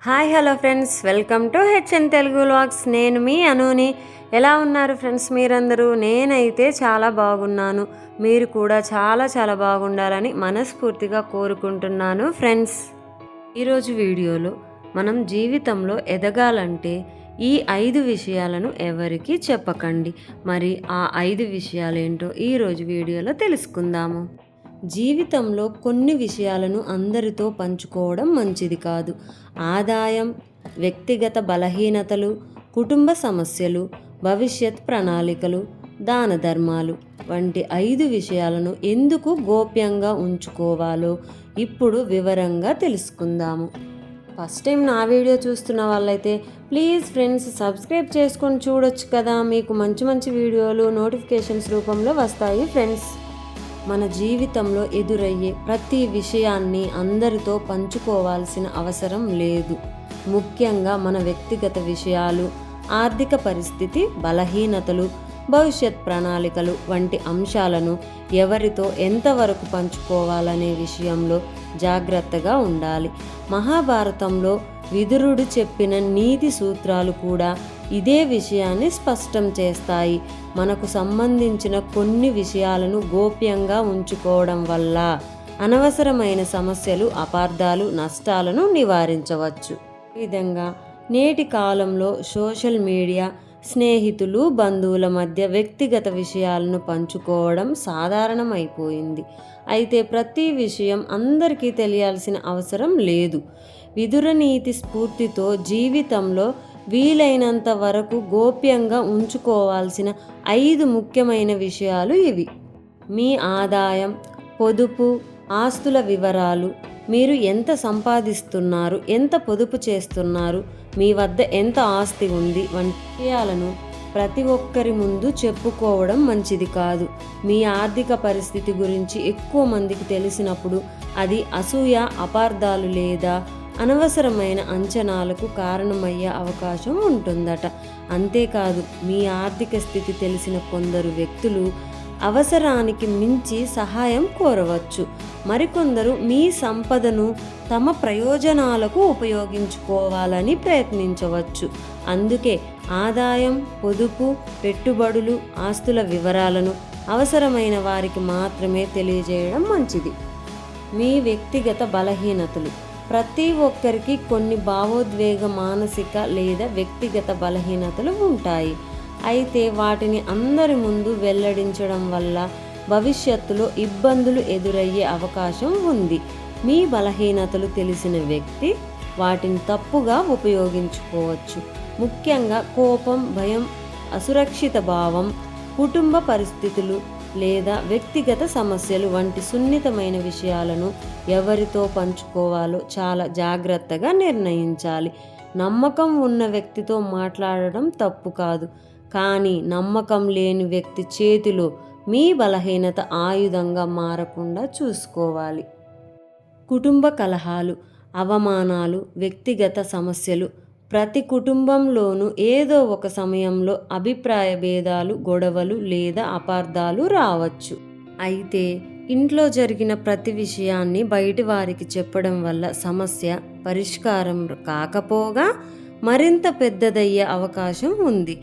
Hi hello friends, welcome to HN Telugu vlogs. నేను మీ అనుని. ఎలా ఉన్నారు ఫ్రెండ్స్ మీరందరూ? నేనైతే చాలా బాగున్నాను. మీరు కూడా చాలా బాగుండాలని మనస్ఫూర్తిగా కోరుకుంటున్నాను ఫ్రెండ్స్. ఈరోజు వీడియోలో మనం జీవితంలో ఎదగాలంటే ఈ 5 విషయాలను ఎవరికీ చెప్పకండి. మరి ఆ 5 విషయాలేంటో ఈరోజు వీడియోలో తెలుసుకుందాము. జీవితంలో కొన్ని విషయాలను అందరితో పంచుకోవడం మంచిది కాదు. ఆదాయం, వ్యక్తిగత బలహీనతలు, కుటుంబ సమస్యలు, భవిష్యత్ ప్రణాళికలు, దాన ధర్మాలు వంటి 5 విషయాలను ఎందుకు గోప్యంగా ఉంచుకోవాలో ఇప్పుడు వివరంగా తెలుసుకుందాము. ఫస్ట్ టైం నా వీడియో చూస్తున్న వాళ్ళైతే ప్లీజ్ ఫ్రెండ్స్ సబ్స్క్రైబ్ చేసుకొని చూడొచ్చు కదా. మీకు మంచి వీడియోలు నోటిఫికేషన్స్ రూపంలో వస్తాయి ఫ్రెండ్స్. మన జీవితంలో ఎదురయ్యే ప్రతి విషయాన్ని అందరితో పంచుకోవాల్సిన అవసరం లేదు. ముఖ్యంగా మన వ్యక్తిగత విషయాలు, ఆర్థిక పరిస్థితి, బలహీనతలు, భవిష్యత్ ప్రణాళికలు వంటి అంశాలను ఎవరితో ఎంతవరకు పంచుకోవాలనే విషయంలో జాగ్రత్తగా ఉండాలి. మహాభారతంలో విదురుడు చెప్పిన నీతి సూత్రాలు కూడా ఇదే విషయాన్ని స్పష్టం చేస్తాయి. మనకు సంబంధించిన కొన్ని విషయాలను గోప్యంగా ఉంచుకోవడం వల్ల అనవసరమైన సమస్యలు, అపార్థాలు, నష్టాలను నివారించవచ్చు. ఈ విధంగా నేటి కాలంలో సోషల్ మీడియా, స్నేహితులు, బంధువుల మధ్య వ్యక్తిగత విషయాలను పంచుకోవడం సాధారణమైపోయింది. అయితే ప్రతి విషయం అందరికీ తెలియాల్సిన అవసరం లేదు. విదుర నీతి స్ఫూర్తితో జీవితంలో వీలైనంత వరకు గోప్యంగా ఉంచుకోవాల్సిన 5 ముఖ్యమైన విషయాలు ఇవి. మీ ఆదాయం, పొదుపు, ఆస్తుల వివరాలు, మీరు ఎంత సంపాదిస్తున్నారు, ఎంత పొదుపు చేస్తున్నారు, మీ వద్ద ఎంత ఆస్తి ఉంది వంటి విషయాలను ప్రతి ఒక్కరి ముందు చెప్పుకోవడం మంచిది కాదు. మీ ఆర్థిక పరిస్థితి గురించి ఎక్కువ మందికి తెలిసినప్పుడు అది అసూయ, అపార్థాలు లేదా అనవసరమైన అంచనాలకు కారణమయ్యే అవకాశం ఉంటుందట. అంతేకాదు, మీ ఆర్థిక స్థితి తెలిసిన కొందరు వ్యక్తులు అవసరానికి మించి సహాయం కోరవచ్చు. మరికొందరు మీ సంపదను తమ ప్రయోజనాలకు ఉపయోగించుకోవాలని ప్రయత్నించవచ్చు. అందుకే ఆదాయం, పొదుపు, పెట్టుబడులు, ఆస్తుల వివరాలను అవసరమైన వారికి మాత్రమే తెలియజేయడం మంచిది. మీ వ్యక్తిగత బలహీనతలు. ప్రతి ఒక్కరికి కొన్ని భావోద్వేగ, మానసిక లేదా వ్యక్తిగత బలహీనతలు ఉంటాయి. అయితే వాటిని అందరి ముందు వెల్లడించడం వల్ల భవిష్యత్తులో ఇబ్బందులు ఎదురయ్యే అవకాశం ఉంది. మీ బలహీనతలు తెలిసిన వ్యక్తి వాటిని తప్పుగా ఉపయోగించుకోవచ్చు. ముఖ్యంగా కోపం, భయం, అసురక్షిత భావం, కుటుంబ పరిస్థితులు లేదా వ్యక్తిగత సమస్యలు వంటి సున్నితమైన విషయాలను ఎవరితో పంచుకోవాలో చాలా జాగ్రత్తగా నిర్ణయించాలి. నమ్మకం ఉన్న వ్యక్తితో మాట్లాడడం తప్పు కాదు, కానీ నమ్మకం లేని వ్యక్తి చేతిలో మీ బలహీనత ఆయుధంగా మారకుండా చూసుకోవాలి. కుటుంబ కలహాలు, అవమానాలు, వ్యక్తిగత సమస్యలు. ప్రతి కుటుంబంలోనూ ఏదో ఒక సమయంలో అభిప్రాయ భేదాలు, గొడవలు లేదా అపార్థాలు రావచ్చు. అయితే ఇంట్లో జరిగిన ప్రతి విషయాన్ని బయటి వారికి చెప్పడం వల్ల సమస్య పరిష్కారం కాకపోగా మరింత పెద్దదయ్యే అవకాశం ఉంది.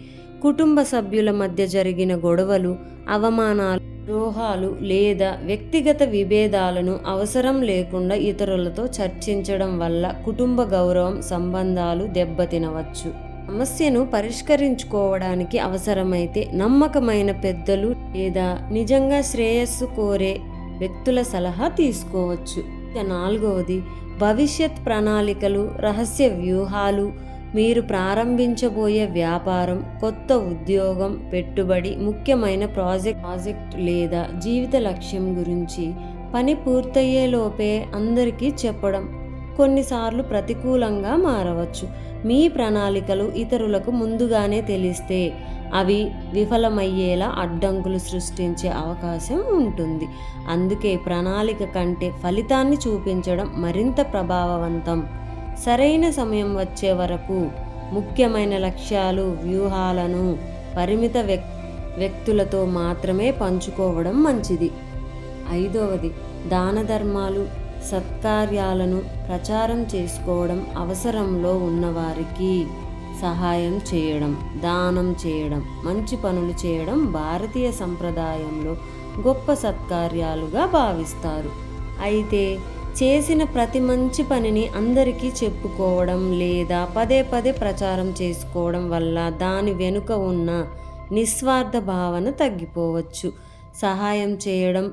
కుటుంబ సభ్యుల మధ్య జరిగిన గొడవలు, అవమానాలు, ద్రోహాలు లేదా వ్యక్తిగత విభేదాలను అవసరం లేకుండా ఇతరులతో చర్చించడం వల్ల కుటుంబ గౌరవం, సంబంధాలు దెబ్బతినవచ్చు. సమస్యను పరిష్కరించుకోవడానికి అవసరమైతే నమ్మకమైన పెద్దలు లేదా నిజంగా శ్రేయస్సు కోరే వ్యక్తుల సలహా తీసుకోవచ్చు. 4వది భవిష్యత్ ప్రణాళికలు, రహస్య వ్యూహాలు. మీరు ప్రారంభించబోయే వ్యాపారం, కొత్త ఉద్యోగం, పెట్టుబడి, ముఖ్యమైన ప్రాజెక్ట్ లేదా జీవిత లక్ష్యం గురించి పని పూర్తయ్యేలోపే అందరికీ చెప్పడం కొన్నిసార్లు ప్రతికూలంగా మారవచ్చు. మీ ప్రణాళికలు ఇతరులకు ముందుగానే తెలిస్తే అవి విఫలమయ్యేలా అడ్డంకులు సృష్టించే అవకాశం ఉంటుంది. అందుకే ప్రణాళిక కంటే ఫలితాన్ని చూపించడం మరింత ప్రభావవంతం. సరైన సమయం వచ్చే వరకు ముఖ్యమైన లక్ష్యాలు, వ్యూహాలను పరిమిత వ్యక్తులతో మాత్రమే పంచుకోవడం మంచిది. 5వది దాన ధర్మాలు, సత్కార్యాలను ప్రచారం చేసుకోవడం, అవసరంలో ఉన్నవారికి సహాయం చేయడం, దానం చేయడం, మంచి పనులు చేయడం భారతీయ సంప్రదాయంలో గొప్ప సత్కార్యాలుగా భావిస్తారు. అయితే చేసిన ప్రతి మంచి పనిని అందరికీ చెప్పుకోవడం లేదా పదే పదే ప్రచారం చేసుకోవడం వల్ల దాని వెనుక ఉన్న నిస్వార్థ భావన తగ్గిపోవచ్చు. సహాయం చేయడం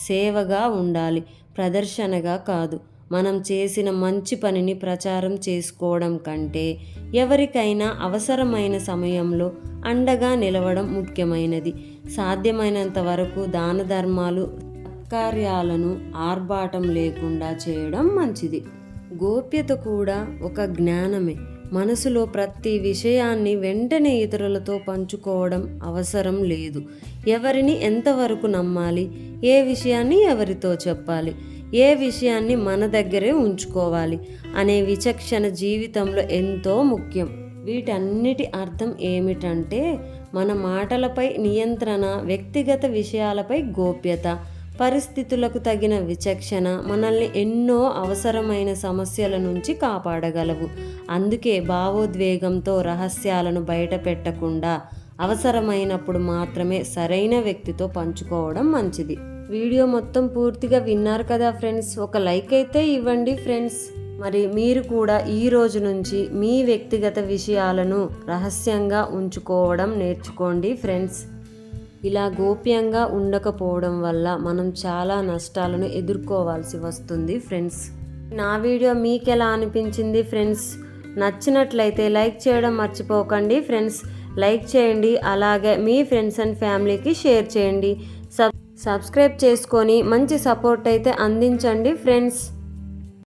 సేవగా ఉండాలి, ప్రదర్శనగా కాదు. మనం చేసిన మంచి పనిని ప్రచారం చేసుకోవడం కంటే ఎవరికైనా అవసరమైన సమయంలో అండగా నిలవడం ముఖ్యమైనది. సాధ్యమైనంత వరకు దాన ధర్మాలు, సత్కార్యాలను ఆర్భాటం లేకుండా చేయడం మంచిది. గోప్యత కూడా ఒక జ్ఞానమే. మనసులో ప్రతి విషయాన్ని వెంటనే ఇతరులతో పంచుకోవడం అవసరం లేదు. ఎవరిని ఎంతవరకు నమ్మాలి, ఏ విషయాన్ని ఎవరితో చెప్పాలి, ఏ విషయాన్ని మన దగ్గరే ఉంచుకోవాలి అనే విచక్షణ జీవితంలో ఎంతో ముఖ్యం. వీటన్నిటి అర్థం ఏమిటంటే మన మాటలపై నియంత్రణ, వ్యక్తిగత విషయాలపై గోప్యత, పరిస్థితులకు తగిన విచక్షణ మనల్ని ఎన్నో అవసరమైన సమస్యల నుంచి కాపాడగలవు. అందుకే భావోద్వేగంతో రహస్యాలను బయట పెట్టకుండా అవసరమైనప్పుడు మాత్రమే సరైన వ్యక్తితో పంచుకోవడం మంచిది. వీడియో మొత్తం పూర్తిగా విన్నారు కదా ఫ్రెండ్స్, ఒక లైక్ అయితే ఇవ్వండి ఫ్రెండ్స్. మరి మీరు కూడా ఈ రోజు నుంచి మీ వ్యక్తిగత విషయాలను రహస్యంగా ఉంచుకోవడం నేర్చుకోండి ఫ్రెండ్స్. ఇలా గోప్యంగా ఉండకపోవడం వల్ల మనం చాలా నష్టాలను ఎదుర్కోవాల్సి వస్తుంది ఫ్రెండ్స్. నా వీడియో మీకు ఎలా అనిపించింది ఫ్రెండ్స్? నచ్చినట్లయితే లైక్ చేయడం మర్చిపోకండి ఫ్రెండ్స్. లైక్ చేయండి, అలాగే మీ ఫ్రెండ్స్ అండ్ ఫ్యామిలీకి షేర్ చేయండి. సబ్స్క్రైబ్ చేసుకొని మంచి సపోర్ట్ అయితే అందించండి ఫ్రెండ్స్.